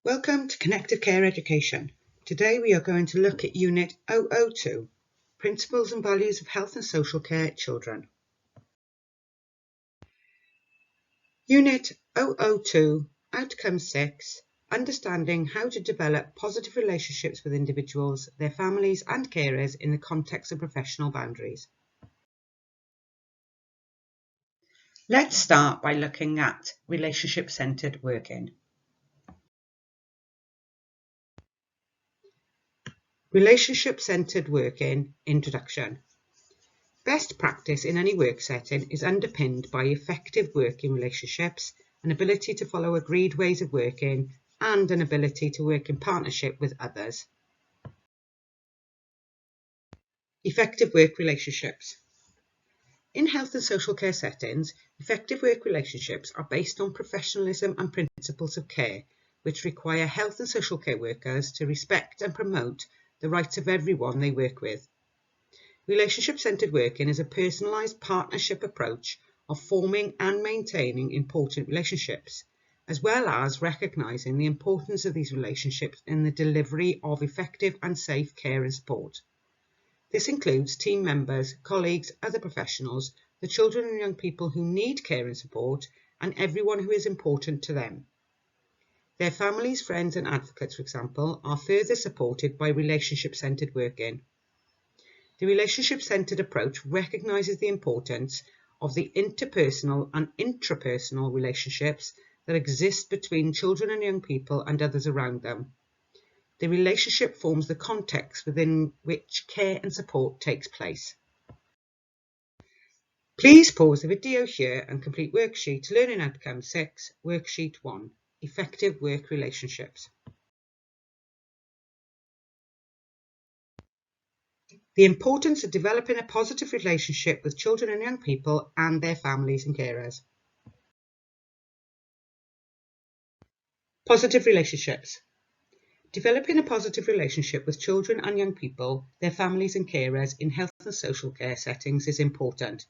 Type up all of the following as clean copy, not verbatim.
Welcome to Connected Care Education. Today we are going to look at Unit 002, Principles and Values of Health and Social Care Children. Unit 002, Outcome 6, Understanding how to develop positive relationships with individuals, their families and carers in the context of professional boundaries. Let's start by looking at relationship-centred working. Relationship-centred working introduction. Best practice in any work setting is underpinned by effective working relationships, an ability to follow agreed ways of working, and an ability to work in partnership with others. Effective work relationships. In health and social care settings, effective work relationships are based on professionalism and principles of care, which require health and social care workers to respect and promote the rights of everyone they work with. Relationship-centred working is a personalised partnership approach of forming and maintaining important relationships, as well as recognising the importance of these relationships in the delivery of effective and safe care and support. This includes team members, colleagues, other professionals, the children and young people who need care and support, and everyone who is important to them. Their families, friends and advocates, for example, are further supported by relationship-centred working. The relationship-centred approach recognises the importance of the interpersonal and intrapersonal relationships that exist between children and young people and others around them. The relationship forms the context within which care and support takes place. Please pause the video here and complete Worksheet Learning Outcome 6, Worksheet 1, Effective Work Relationships. The importance of developing a positive relationship with children and young people and their families and carers. Positive relationships. Developing a positive relationship with children and young people, their families and carers in health and social care settings is important.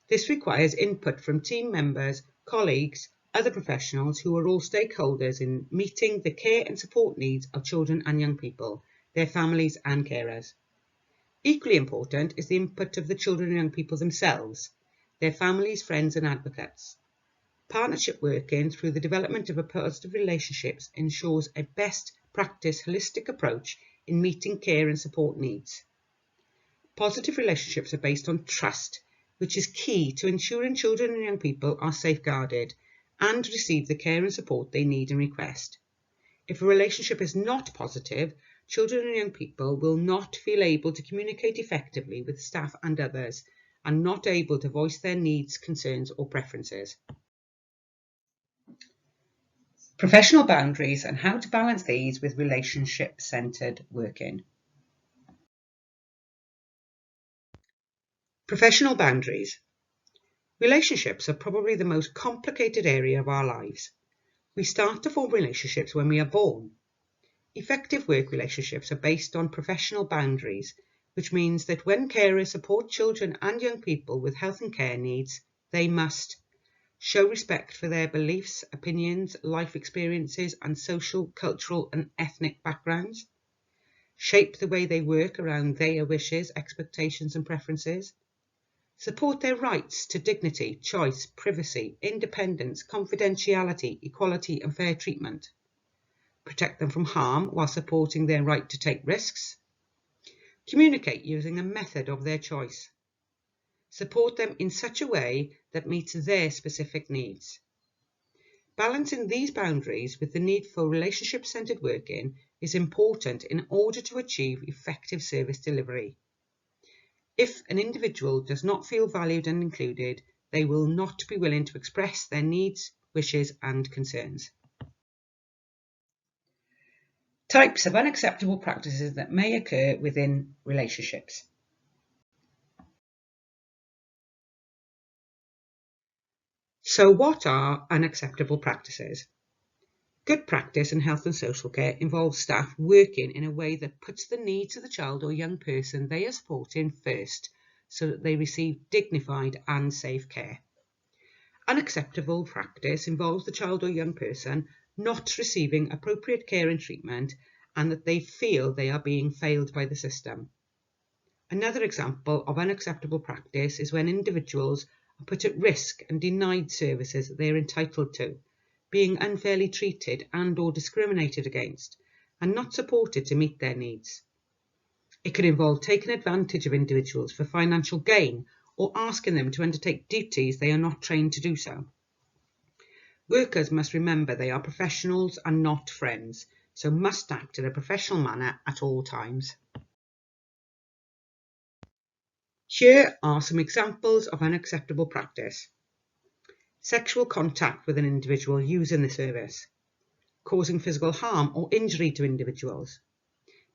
This requires input from team members, colleagues, other professionals who are all stakeholders in meeting the care and support needs of children and young people, their families and carers. Equally important is the input of the children and young people themselves, their families, friends and advocates. Partnership working through the development of a positive relationships ensures a best practice holistic approach in meeting care and support needs. Positive relationships are based on trust, which is key to ensuring children and young people are safeguarded and receive the care and support they need and request. If a relationship is not positive, children and young people will not feel able to communicate effectively with staff and others, and not able to voice their needs, concerns or preferences. Professional boundaries and how to balance these with relationship-centred working. Professional boundaries. Relationships are probably the most complicated area of our lives. We start to form relationships when we are born. Effective work relationships are based on professional boundaries, which means that when carers support children and young people with health and care needs, they must show respect for their beliefs, opinions, life experiences and social, cultural and ethnic backgrounds, shape the way they work around their wishes, expectations and preferences, support their rights to dignity, choice, privacy, independence, confidentiality, equality and fair treatment, protect them from harm while supporting their right to take risks, communicate using a method of their choice, support them in such a way that meets their specific needs. Balancing these boundaries with the need for relationship-centred working is important in order to achieve effective service delivery. If an individual does not feel valued and included, they will not be willing to express their needs, wishes and concerns. Types of unacceptable practices that may occur within relationships. So what are unacceptable practices? Good practice in health and social care involves staff working in a way that puts the needs of the child or young person they are supporting first, so that they receive dignified and safe care. Unacceptable practice involves the child or young person not receiving appropriate care and treatment, and that they feel they are being failed by the system. Another example of unacceptable practice is when individuals are put at risk and denied services that they are entitled to, being unfairly treated and/or discriminated against, and not supported to meet their needs. It could involve taking advantage of individuals for financial gain or asking them to undertake duties they are not trained to do so. Workers must remember they are professionals and not friends, so must act in a professional manner at all times. Here are some examples of unacceptable practice. Sexual contact with an individual using the service, causing physical harm or injury to individuals,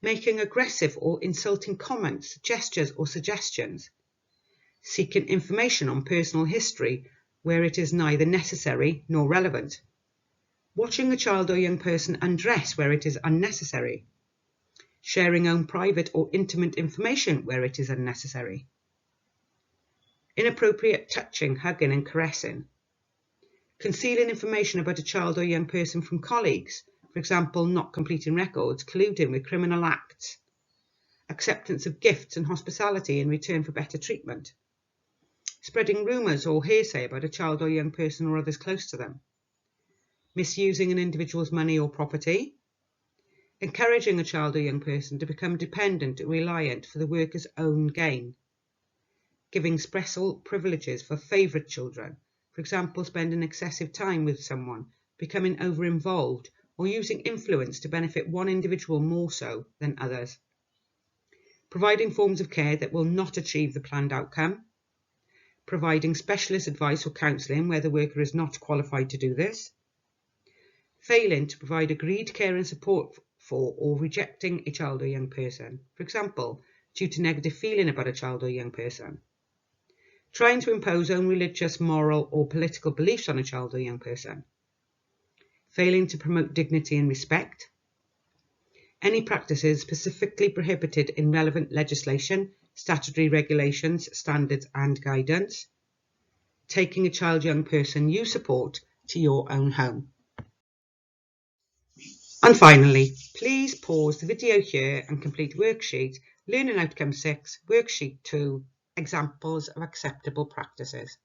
making aggressive or insulting comments, gestures or suggestions, seeking information on personal history where it is neither necessary nor relevant, watching a child or young person undress where it is unnecessary, sharing own private or intimate information where it is unnecessary, inappropriate touching, hugging and caressing, concealing information about a child or young person from colleagues, for example, not completing records, colluding with criminal acts, acceptance of gifts and hospitality in return for better treatment, spreading rumours or hearsay about a child or young person or others close to them, misusing an individual's money or property, encouraging a child or young person to become dependent or reliant for the worker's own gain, giving special privileges for favourite children, for example, spending excessive time with someone, becoming over-involved, or using influence to benefit one individual more so than others, providing forms of care that will not achieve the planned outcome, providing specialist advice or counselling where the worker is not qualified to do this, failing to provide agreed care and support for or rejecting a child or young person, for example, due to negative feeling about a child or young person, trying to impose own religious, moral or political beliefs on a child or young person, failing to promote dignity and respect, any practices specifically prohibited in relevant legislation, statutory regulations, standards and guidance, taking a child or young person you support to your own home. And finally, please pause the video here and complete worksheet Learning Outcome 6, Worksheet 2, Examples of Acceptable Practices.